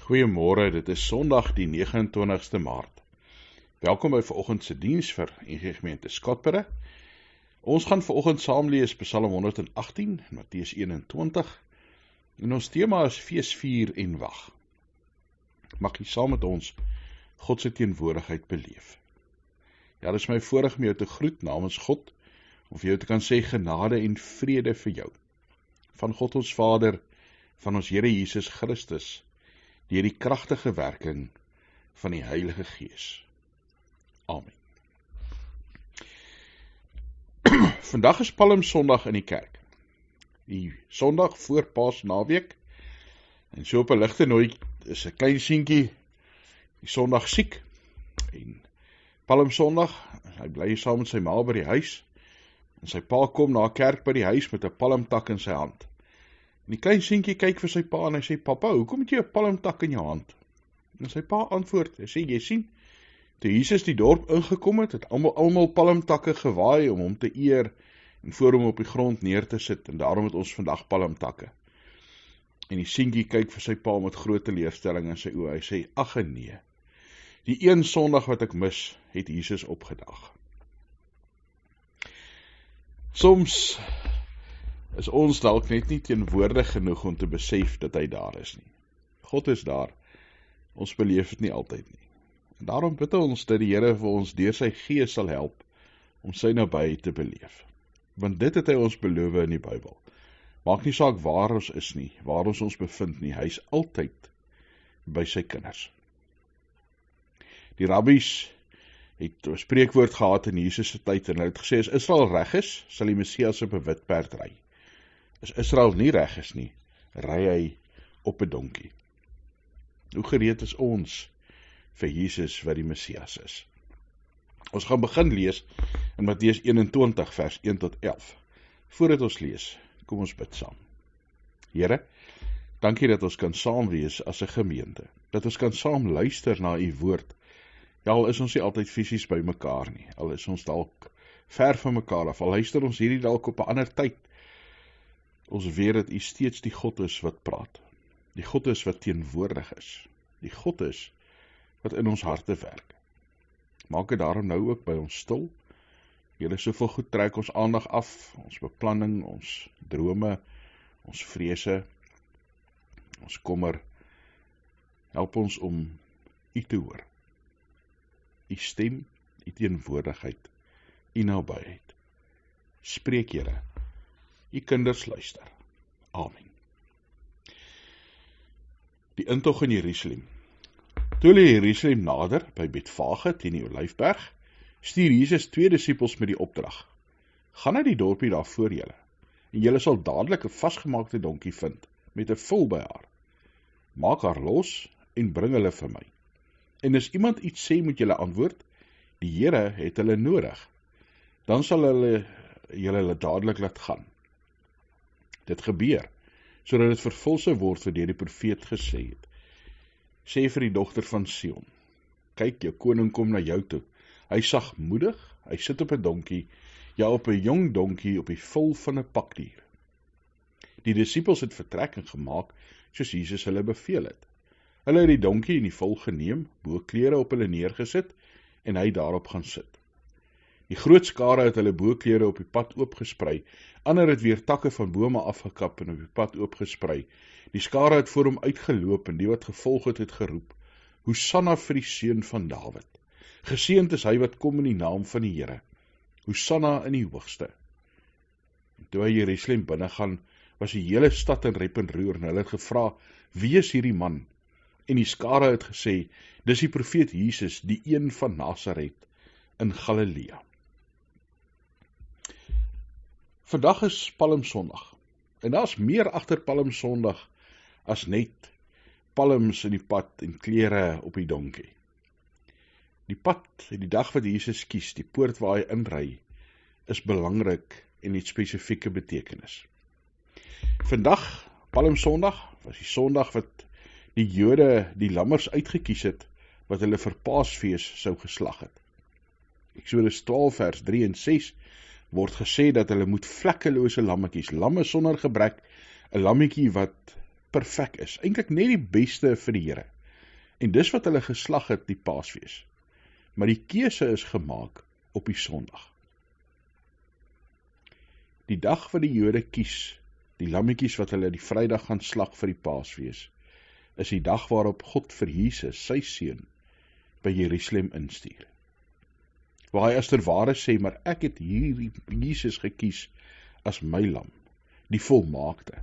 Goeiemôre, dit is Sondag die 29ste Maart. Welkom by vanoggend se diens vir NG Gemeente Skatbere. Ons gaan vanoggend saam lees Psalm 118 en Matteus 21. En ons tema is Feesvier en Wag. Mag jy saam met ons God se teenwoordigheid beleef. Ja, dit is my voorreg om jou te groet namens God, om vir jou te kan sê genade en vrede vir jou. Van God ons Vader, van ons Here Jesus Christus, deur die kragtige werking van die Heilige Gees. Amen. Vandag is Palmsondag in die kerk. Die Sondag voor Paasnaweek. En so op 'n ligte noot is 'n klein seentjie die Sondag siek. En Palmsondag, hy bly saam met sy ma by die huis. En sy pa kom na kerk by die huis met 'n palmtak in sy hand. En die klein seentjie kyk vir sy pa en hy sê, "Papa, hoekom het jy 'n palmtak in jou hand?" En sy pa antwoord, hy sê, "Jy sien, toe Jesus die dorp ingekom het almal palmtakke gewaai om hom te eer en voor hom op die grond neer te sit, en daarom het ons vandag palmtakke." En die seentjie kyk vir sy pa met groot teleurstelling in sy oë. Hy sê, "Ag nee, die een Sondag wat ek mis, het Jesus opgedag." Soms is ons dalk net nie teenwoordig genoeg om te besef dat hy daar is nie. God is daar, ons beleef dit nie altyd nie. En daarom bid ons dat die Here vir ons deur sy Gees sal help om sy nabyheid te beleef. Want dit het hy ons beloof in die Bybel. Maak nie saak waar ons is nie, waar ons bevind nie, hy is altyd by sy kinders. Die rabbies het 'n spreekwoord gehad in Jesus se tyd en hulle het gesê, as Israel reg is, sal die Messias op 'n wit perd ry. As Israel nie reg is nie, ry hy op 'n donkie. Hoe gereed is ons vir Jesus wat die Messias is? Ons gaan begin lees in Matteus 21 vers 1 tot 11. Voordat ons lees, kom ons bid saam. Here, dankie dat ons kan saam wees as 'n gemeente, dat ons kan saam luister na u woord. Ja, al is ons nie altyd fisies by mekaar nie, al is ons dalk ver van mekaar af, al luister ons hierdie dalk op 'n ander tyd. Ons weet dat u steeds die God is wat praat, die God is wat teenwoordig is, die God is wat in ons harte werk. Maak dit daarom nou ook by ons stil. Here, soveel goed trek ons aandag af, ons beplanning, ons drome, ons vrese, ons kommer. Help ons om u te hoor. U stem, u teenwoordigheid, u nabyheid. Spreek, Here. U kinders luister. Amen. Die intog in Jerusalem. Toe hulle Jerusalem nader, by Betfage teen die Olyfberg, stuur Jesus 2 disippels met die opdrag: Gaan na die dorpie daar voor julle, en julle sal dadelik 'n vasgemaakte donkie vind, met 'n vul by haar. Maak haar los, en bring hulle vir my. En as iemand iets sê, moet julle antwoord, die Here het hulle nodig. Dan sal julle dadelik laat gaan. Dit gebeur, sodat dit vervul sou word wat deur die profeet gesê het. Sê vir die dogter van Sion, kyk, jou koning kom na jou toe. Hy is sagmoedig, hy sit op 'n donkie, ja op 'n jong donkie op die vul van 'n pakdier. Die disippels het vertrek en gemaak, soos Jesus hulle beveel het. Hulle het die donkie en die vul geneem, boklere op hulle neergesit, en hy daarop gaan sit. Die groot skare het hulle boklere op die pad oopgesprei, ander het weer takke van bome afgekap en op die pad oopgesprei. Die skare het voor hom uitgeloop, en die wat gevolg het, het geroep, Hosanna vir die seun van Dawid. Geseënd is hy wat kom in die naam van die Here. Hosanna in die hoogste. En toe hy Jerusalem binnegaan, was die hele stad in rep en roer, en hulle het gevra, wie is hierdie man? En die skare het gesê, dis die profeet Jesus, die een van Nasaret in Galilea. Vandag is Palmsondag, en daar's meer agter Palmsondag as net palms in die pad en klere op die donkie. Die pad, die dag wat Jesus kies, die poort waar hy inry, is belangrik en het spesifieke betekenis. Vandag, Palmsondag, was die Sondag wat die Jode die lammers uitgekies het, wat hulle vir Paasfees sou geslag het. Eksodus 12 vers 3 en 6 word gesê dat hulle moet vlekkelose lammetjies, lamme sonder gebrek, 'n lammetjie wat perfek is, eintlik net die beste vir die Here, En dis wat hulle geslag het die Paasfees. Maar die keuse is gemaak op die Sondag. Die dag wat die Jode kies, die lammetjies wat hulle die Vrydag gaan slag vir die Paasfees, is die dag waarop God vir Jesus, sy seun, by Jerusalem instuur. Waar hy as ter ware sê, maar ek het hier Jesus gekies as my lam, die volmaakte.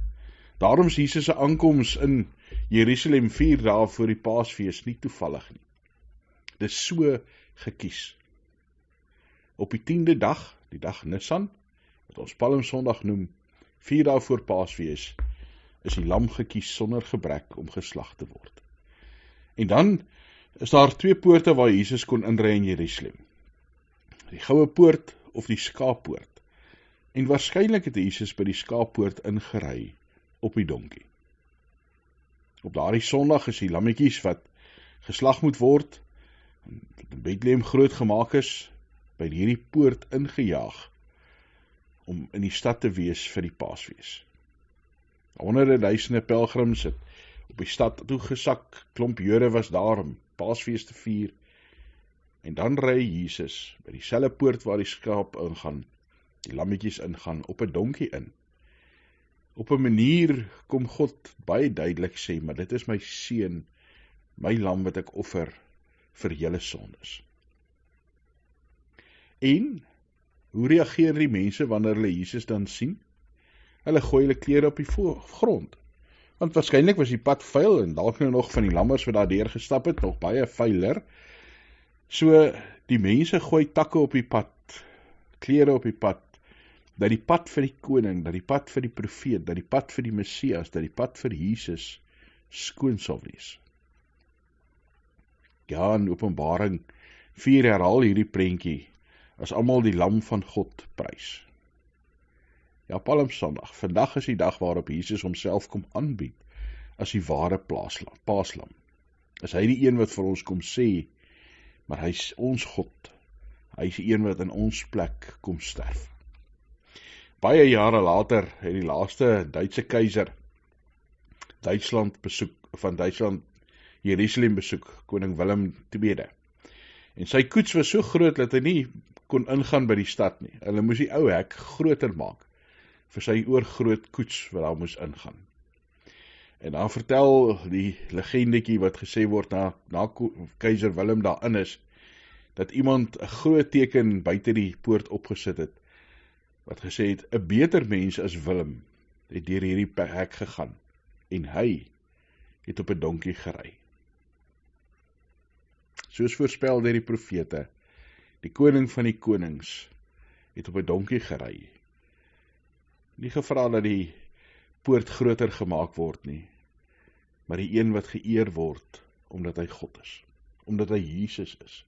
Daarom is Jesus se aankoms in Jerusalem 4 dae voor die Paasfees nie toevallig nie. Dis so gekies. Op die 10de dag, die dag Nisan, wat ons Palmsondag noem, 4 dae voor Paasfees, is die lam gekies sonder gebrek om geslag te word. En dan is daar 2 poorte waar Jesus kon inry in Jerusalem. Die Goue Poort of die Skaappoort. En waarskynlik het Jesus by die Skaappoort ingery op die donkie. Op daardie Sondag is die lammetjies wat geslag moet word, in Bethlehem groot gemaak is, by hierdie poort ingejaag, om in die stad te wees vir die Paasfees. Honderde duisende pelgrims het op die stad toegesak, klomp Jode was daar om Paasfees te vier, en dan ry Jesus by dieselfde poort waar die skaap ingaan, die lammetjies ingaan, op 'n donkie in. Op 'n manier kom God baie duidelik sê, maar dit is my seun, my lam wat ek offer vir julle sondes. En, hoe reageer die mense wanneer hulle Jesus dan sien? Hulle gooi hulle klere op die grond. Want waarskynlik was die pad vuil, en dalk nou nog van die lammers wat daar deur gestap het, nog baie vuiler. So, die mense gooi takke op die pad, klere op die pad, dat die pad vir die koning, dat die pad vir die profeet, dat die pad vir die Messias, dat die pad vir Jesus skoon sal wees. Ja, in Openbaring 4 herhaal hierdie prentjie, as almal die lam van God prys. Ja, Palmsondag, vandag is die dag waarop Jesus homself kom aanbied, as die ware paaslam. Is hy die een wat vir ons kom sê, maar hy is ons God, hy is die een wat in ons plek kom sterf. Baie jare later het die laaste Duitse keiser Duitsland Jerusalem besoek, koning Willem II. En sy koets was so groot dat hy nie kon ingaan by die stad nie. Hulle moes die ou hek groter maak vir sy oorgroot koets wat daar moes ingaan. En dan vertel die legendetjie wat gesê word na keiser Willem daarin is, dat iemand 'n groot teken buite die poort opgesit het, wat gesê het, 'n beter mens as Willem het deur hierdie hek gegaan, en hy het op 'n donkie gery. Soos voorspel deur die profete, die koning van die konings het op 'n donkie gery. Nie gevra dat die poort groter gemaak word nie, maar die een wat geëer word, omdat hy God is, omdat hy Jesus is.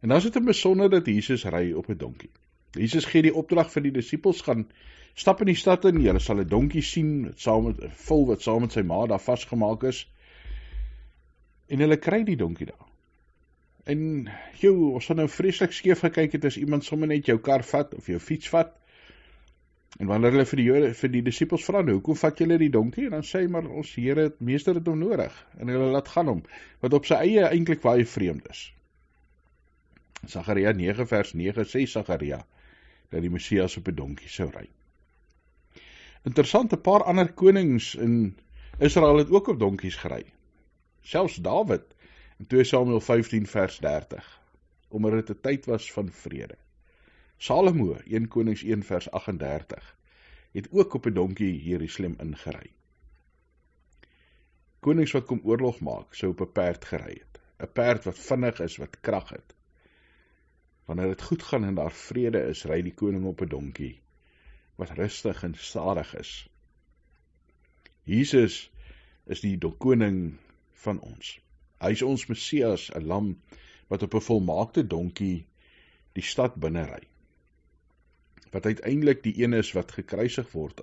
En dan is dit 'n besonder dat Jesus ry op 'n donkie. Jesus gee die opdrag vir die disippels, gaan stap in die stad in, julle sal 'n donkie sien, wat saam met sy ma daar vasgemaak is, en hulle kry die donkie daar. En ons sal nou vreeslik skeef gekyk het as iemand sommer net jou kar vat, of jou fiets vat, en wanneer hulle vir die disippels vra, hoekom vat julle die donkie? En dan sê hy, maar ons Here het meester het hom nodig, en hulle laat gaan hom, wat op sy eie eintlik baie vreemd is. Sagaria 9 vers 9 sê Sagaria, dat die Messias op 'n donkie sou ry. Interessant, 'n paar ander konings in Israel het ook op donkies gery. Selfs Dawid, in 2 Samuel 15 vers 30, omdat dit 'n tyd was van vrede. Salomo, 1 Konings 1 vers 38, het ook op 'n donkie Jerusalem ingery. Konings wat kom oorlog maak, sou op 'n perd gery het. 'n Perd wat vinnig is, wat krag het. Wanneer dit goed gaan en daar vrede is, ry die koning op 'n donkie, wat rustig en stadig is. Jesus is die koning van ons. Hy is ons Messias, 'n lam, wat op 'n volmaakte donkie die stad binne ry. Wat uiteindelik die een is wat gekruisig word,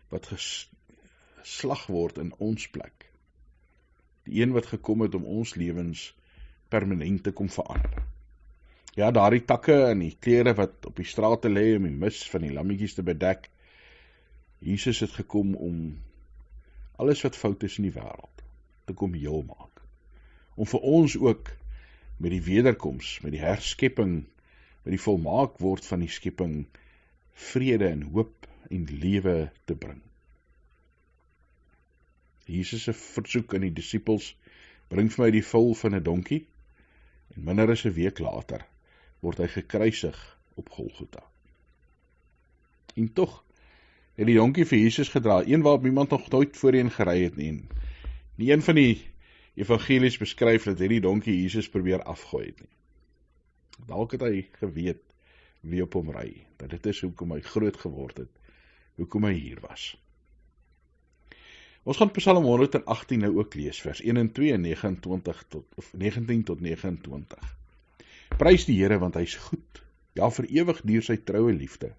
wat geslag word in ons plek. Die een wat gekom het om ons lewens permanent te kom verander. Ja, daardie takke en die klere wat op die strate lê om die mis van die lammetjies te bedek. Jesus het gekom om alles wat fout is in die wêreld te kom heel maak. om vir ons ook met die wederkoms, met die herskepping, met die volmaak word van die skepping, vrede en hoop en lewe te bring. Jesus se versoek aan die disippels bring vir my die vul van 'n donkie, en minder as 'n week later word hy gekruisig op Golgotha. En tog het die donkie vir Jesus gedra, een waarop niemand nog nooit voorheen gery het nie. Nie een van die evangelies beskryf dat hierdie donkie Jesus probeer afgooi het nie. Dalk het hy geweet wie op hom ry, dat dit is hoekom hy groot geword het, hoekom hy hier was. Ons gaan Psalm 118 nou ook lees, vers 1 en 2 en 19 tot 29. Prys die Here, want hy is goed, ja, vir ewig duur sy troue liefde.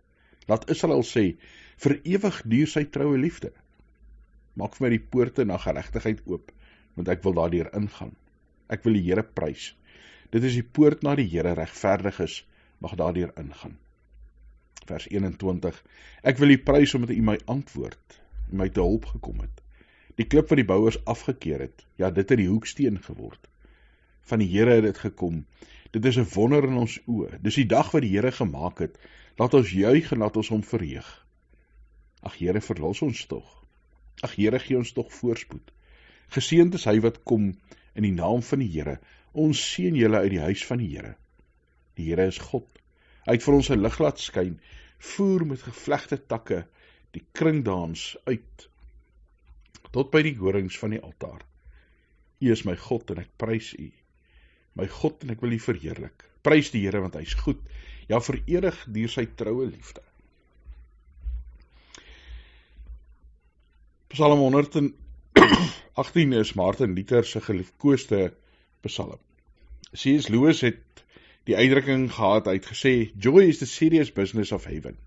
Laat Israel sê, vir ewig duur sy troue liefde. Maak vir my die poorte na geregtigheid oop, want ek wil daardeur ingaan. Ek wil die Here prys. Dit is die poort na die Here, regverdig is, mag daardeur ingaan. Vers 21. Ek wil U prys omdat U my antwoord, en my te hulp gekom het. Die klip wat die bouers afgekeer het, ja, dit het die hoeksteen geword. Van die Here het dit gekom. Dit is 'n wonder in ons oë. Dis die dag wat die Here gemaak het. Laat ons juig en laat ons hom verheug. Ag Here, verlos ons tog. Ag Here, gee ons tog voorspoed. Geseënd is hy wat kom in die naam van die Here. Ons seën julle uit die huis van die Here. Die Here is God. Hy het vir ons 'n lig laat skyn, voer met gevlegte takke die kringdans uit tot by die horings van die altaar. U is my God en ek prys U. My God en ek wil U verheerlik. Prys die Here want hy is goed. Ja, vir ewig duur sy troue liefde. Psalm 118 is Martin Luther se geliefkoeste psalm. C.S. Lewis het die uitdrukking gehad, hy het gesê, joy is the serious business of heaven.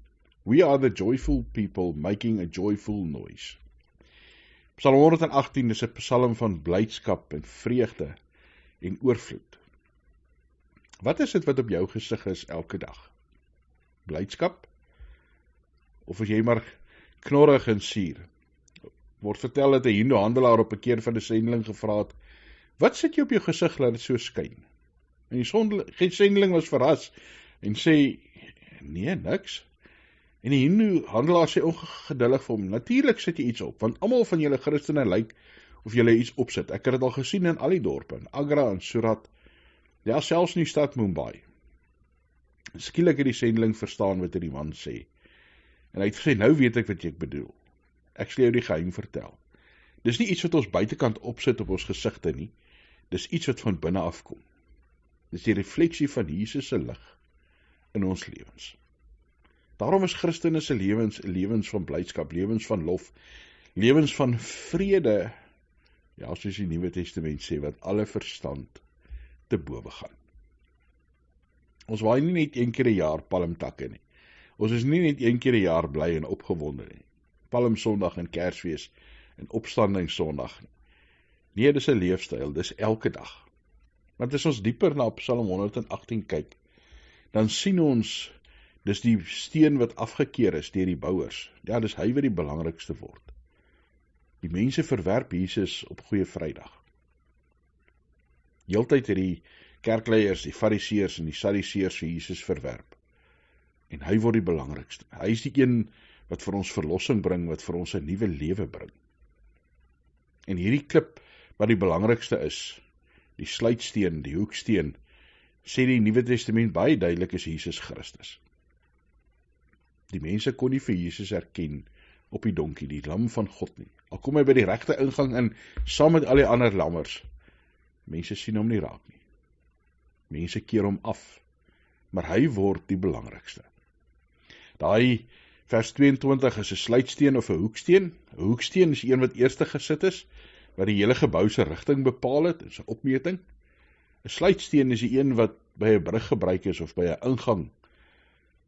We are the joyful people making a joyful noise. Psalm 118 is 'n psalm van blydskap en vreugde en oorvloed. Wat is dit wat op jou gesig is elke dag? Blydskap? Of is jy maar knorrig en suur? Word vertel dat 'n Hindu handelaar op 'n keer van 'n sendeling gevra het, wat sit jy op jou gesig laat dit so skyn? En die sendeling was verras en sê, nee, niks. En die Hindu handelaar sê ongeduldig vir hom, natuurlik sit jy iets op, want almal van julle Christene lyk of julle iets opsit. Ek het dit al gesien in al die dorpe, in Agra en Surat, ja, selfs in die stad Mumbai. Skielik het die sendeling verstaan wat die man sê. En hy het gesê, nou weet ek wat jy bedoel. Ek sal jou die geheim vertel. Dis nie iets wat ons buitekant opsit op ons gesigte nie, dis iets wat van binne afkom. Dis die refleksie van Jesus se lig in ons lewens. Daarom is Christene se lewens van blydskap, lewens van lof, lewens van vrede, ja, soos die Nuwe Testament sê, wat alle verstand te bowe gaan. Ons waai nie net een keer 'n jaar palmtakke nie. Ons is nie net een keer 'n jaar bly en opgewonde nie. Palmsondag en Kersfees en Opstandingssondag nie. Nee, dis 'n leefstyl, dis elke dag. Want as ons dieper na Psalm 118 kyk, dan sien ons, dis die steen wat afgekeer is deur die bouers. Ja, dis hy wat die belangrikste word. Die mense verwerp Jesus op Goeie Vrydag. Heeltyd het die kerkleiers, die fariseërs en die sadduseërs vir Jesus verwerp. En hy word die belangrikste. Hy is die een wat vir ons verlossing bring, wat vir ons 'n nuwe lewe bring. En hierdie klip wat die belangrikste is, die sluitsteen, die hoeksteen, sê die Nuwe Testament baie duidelik is Jesus Christus. Die mense kon nie vir Jesus herken op die donkie, die lam van God nie. Al kom hy by die regte ingang in, saam met al die ander lammers. Mense sien hom nie raak nie. Mense keer hom af, maar hy word die belangrikste. Daai vers 22 is 'n sluitsteen of 'n hoeksteen. 'n Hoeksteen is een wat eerste gesit is, wat die hele gebou se rigting bepaal het, is 'n opmeting. 'n Sluitsteen is die een wat by 'n brug gebruik is, of by 'n ingang,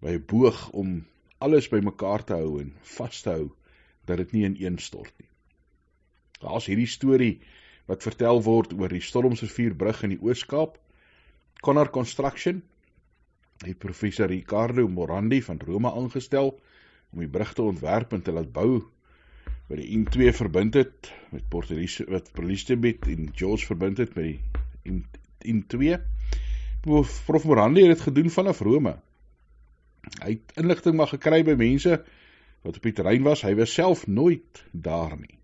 by 'n boog, om alles by mekaar te hou en vas te hou, dat dit nie ineenstort nie. Daar is hierdie storie wat vertel word oor die Stormsrivierbrug in die Oos-Kaap. Connor Construction, die professor Ricardo Morandi van Rome aangestel, om die brug te ontwerp en te laat bou, wat die N2 verbind het, met Port Elizabeth en George verbind het, met die En 2, Prof Morandi het dit gedoen vanaf Rome. Hy het inligting maar gekry by mense wat op die terrein was, hy was self nooit daar nie.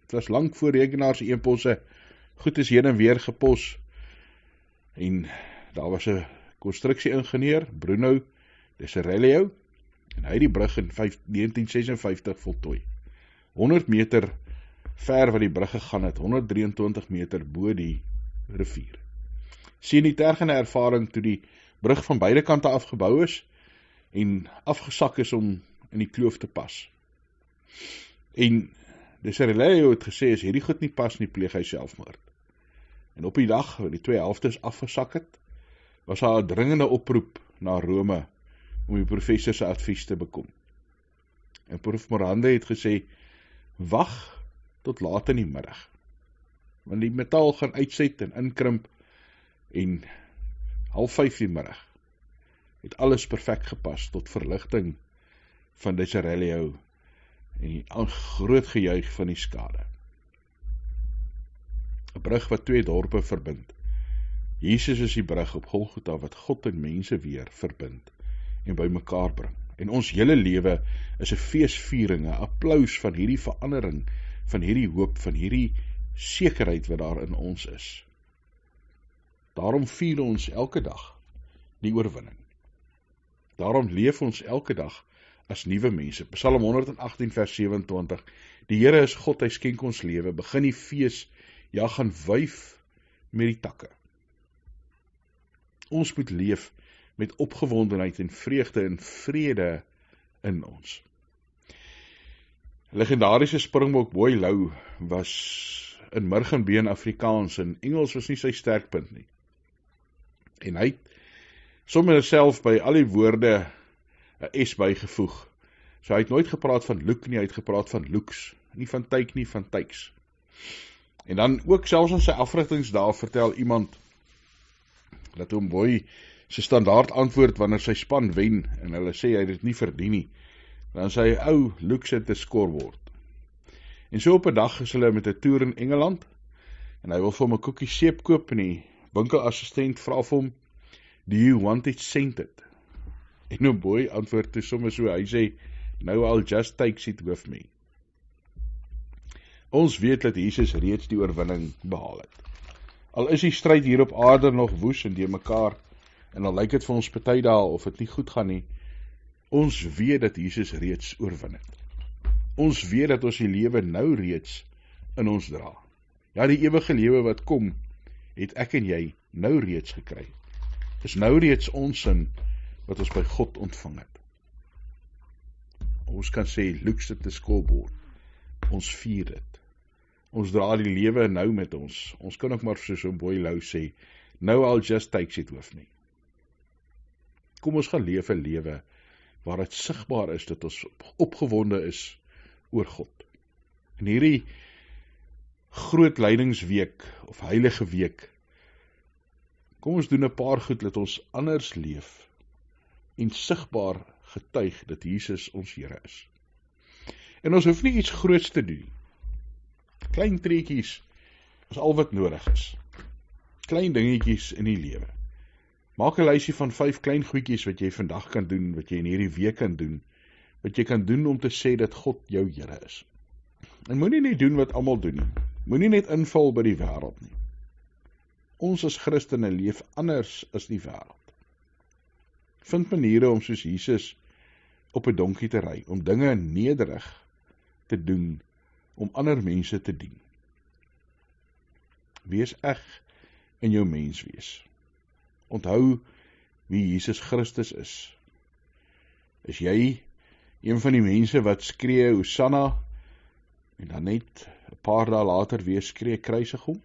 Het was lang voor rekenaars e-posse, goed is heen en weer gepos, en daar was 'n konstruksie-ingenieur, Bruno Deserelio, en hy het die brug in 1956 voltooi. 100 meter ver wat die brug gegaan het, 123 meter bo die rivier. Sien die tergende ervaring toe die brug van beide kante afgebou is, en afgesak is om in die kloof te pas. En Deserelio het gesê, as hierdie goed nie pas nie, pleeg hy selfmoord. En op die dag, wat die 2 helftes afgesak het, was daar 'n dringende oproep na Rome, om die professor se advies te bekom. En Prof Morandi het gesê, wag tot laat in die middag, want die metaal gaan uitset en inkrimp, en 4:30 die middag, het alles perfek gepas, tot verligting van Deserelio, en die groot gejuig van die skade. 'n brug wat 2 dorpe verbind. Jesus is die brug op Golgotha wat God en mense weer verbind en by mekaar bring. En ons hele lewe is 'n feesviering, 'n applaus van hierdie verandering, van hierdie hoop, van hierdie sekerheid wat daar in ons is. Daarom vier ons elke dag die oorwinning. Daarom leef ons elke dag as nuwe mense. Psalm 118 vers 27. Die Here is God, hy skenk ons lewe. Begin die fees, ja, gaan wyf met die takke. Ons moet leef met opgewondenheid en vreugde en vrede in ons. Legendariese springbok Boy Lou was in Murgenbeen Afrikaans, en Engels was nie sy sterkpunt nie. En hy het sommer self by al die woorde 'n S bygevoeg. So hy het nooit gepraat van Luke nie, hy het gepraat van Lukes, nie van Tyk nie, van Tyks. En dan ook selfs in sy afrigtingsdae vertel iemand dat oom Boy sy standaard antwoord wanneer sy span wen, en hulle sê hy dit nie verdien nie, dan sê hy, ou, Luke sit 'n scorebord. En so op 'n dag is hulle met 'n toer in Engeland, en hy wil vir hom 'n koekie seep koop, en die winkelassistent vra vir hom, do you want it scented? En oom Boy antwoord toe sommer so, hy sê, no, I'll just take it with me. Ons weet dat Jesus reeds die oorwinning behaal het. Al is die stryd hier op aarde nog woes en die mekaar, en al lyk dit vir ons party dae of dit nie goed gaan nie, ons weet dat Jesus reeds oorwin het. Ons weet dat ons die lewe nou reeds in ons dra. Ja, die ewige lewe wat kom, het ek en jy nou reeds gekry. Is nou reeds ons sin wat ons by God ontvang het. Ons kan sê, Luke sit 'n scoreboard. Ons vier dit. Ons dra die lewe nou met ons. Ons kan ook maar soos 'n Boy Lou sê, now I'll just take it with me. Kom ons gaan leef 'n lewe waar dit sigbaar is dat ons opgewonde is oor God. In hierdie groot lydingsweek of heilige week, kom ons doen 'n paar goed dat ons anders leef en sigbaar getuig dat Jesus ons Here is. En ons hoef nie iets groots te doen. Klein treetjies is al wat nodig is. Klein dingetjies in die lewe. Maak 'n lysie van 5 klein goedjies wat jy vandag kan doen, wat jy in hierdie week kan doen, wat jy kan doen om te sê dat God jou Here is. En moenie net doen wat almal doen nie. Moenie net inval by die wêreld nie. Ons as Christene leef anders as die wêreld. Vind maniere om soos Jesus op 'n donkie te ry, om dinge nederig te doen, om ander mense te dien. Wees eg in jou menswees. Onthou wie Jesus Christus is. Is jy een van die mense wat skree Hosanna en dan net 'n paar dae later weer skree kruisig hom?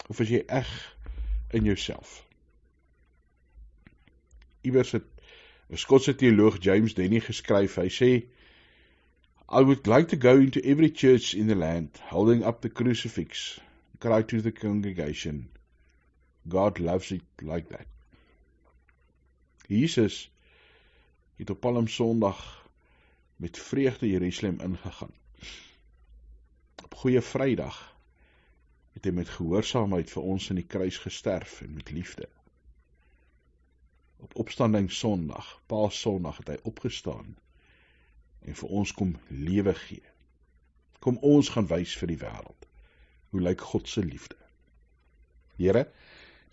Of is jy eg in jouself? Iewers het 'n Skotse teoloog James Denney geskryf, hy sê, I would like to go into every church in the land, holding up the crucifix, cry to the congregation, God loves it like that. Jesus het op Palm Sondag met vreugde Jerusalem ingegaan. Op Goeie Vrydag het hy met gehoorsaamheid vir ons in die kruis gesterf en met liefde. Op opstandingssondag, Paaszondag, het hy opgestaan en vir ons kom lewe gee. Kom ons gaan wys vir die wêreld. Hoe lyk God se liefde? Here,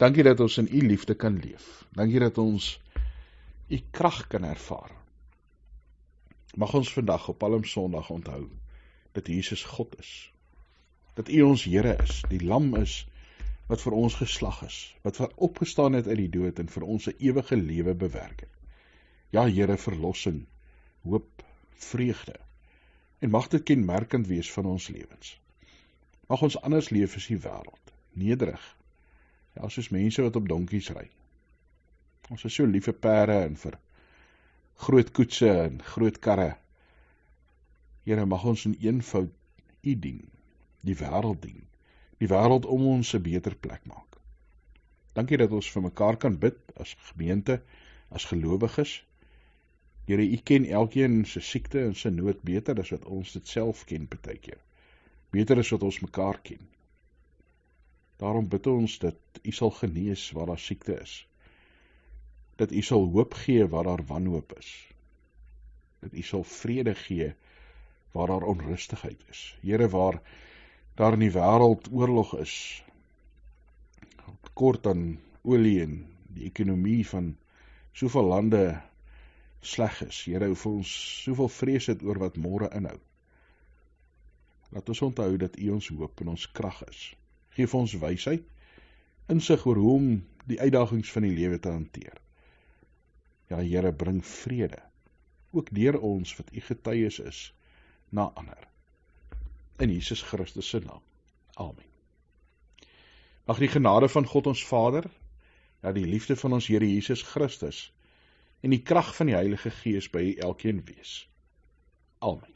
dankie dat ons in u liefde kan leef. Dankie dat ons u krag kan ervaar. Mag ons vandag op Palmsondag onthou dat Jesus God is. Dat u ons Here is, die lam is wat vir ons geslag is, wat opgestaan het uit die dood en vir ons 'n ewige lewe bewerk het. Ja, Here, verlossing, hoop, vreugde. En mag dit kenmerkend wees van ons lewens. Mag ons anders leef as die wêreld, nederig. Ja, soos mense wat op donkies ry. Ons is so lief vir perde en vir groot koetse en groot karre. Here, mag ons in eenvoud u dien, die wêreld dien, die wêreld om ons 'n beter plek maak. Dankie dat ons vir mekaar kan bid as gemeente, as gelowiges. Here, u ken elkeen se siekte en sy nood beter as wat ons dit self ken partykeer. Beter as wat ons mekaar ken. Daarom bid ons dat u sal genees waar daar siekte is. Dat u sal hoop gee waar daar wanhoop is. Dat u sal vrede gee waar daar onrustigheid is. Here, waar daar in die wêreld oorlog is, tekort aan olie en die ekonomie van soveel lande sleg is. Here, hoeveel ons soveel vrees het oor wat môre inhou. Laat ons onthou dat u ons hoop en ons krag is. Geef ons wysheid, insig oor hoe om die uitdagings van die lewe te hanteer. Ja, Here, bring vrede, ook deur ons wat u getuies is, na ander. In Jesus Christus se naam. Amen. Mag die genade van God ons Vader, ja, die liefde van ons Here Jesus Christus en die krag van die Heilige Gees by elkeen wees. Amen.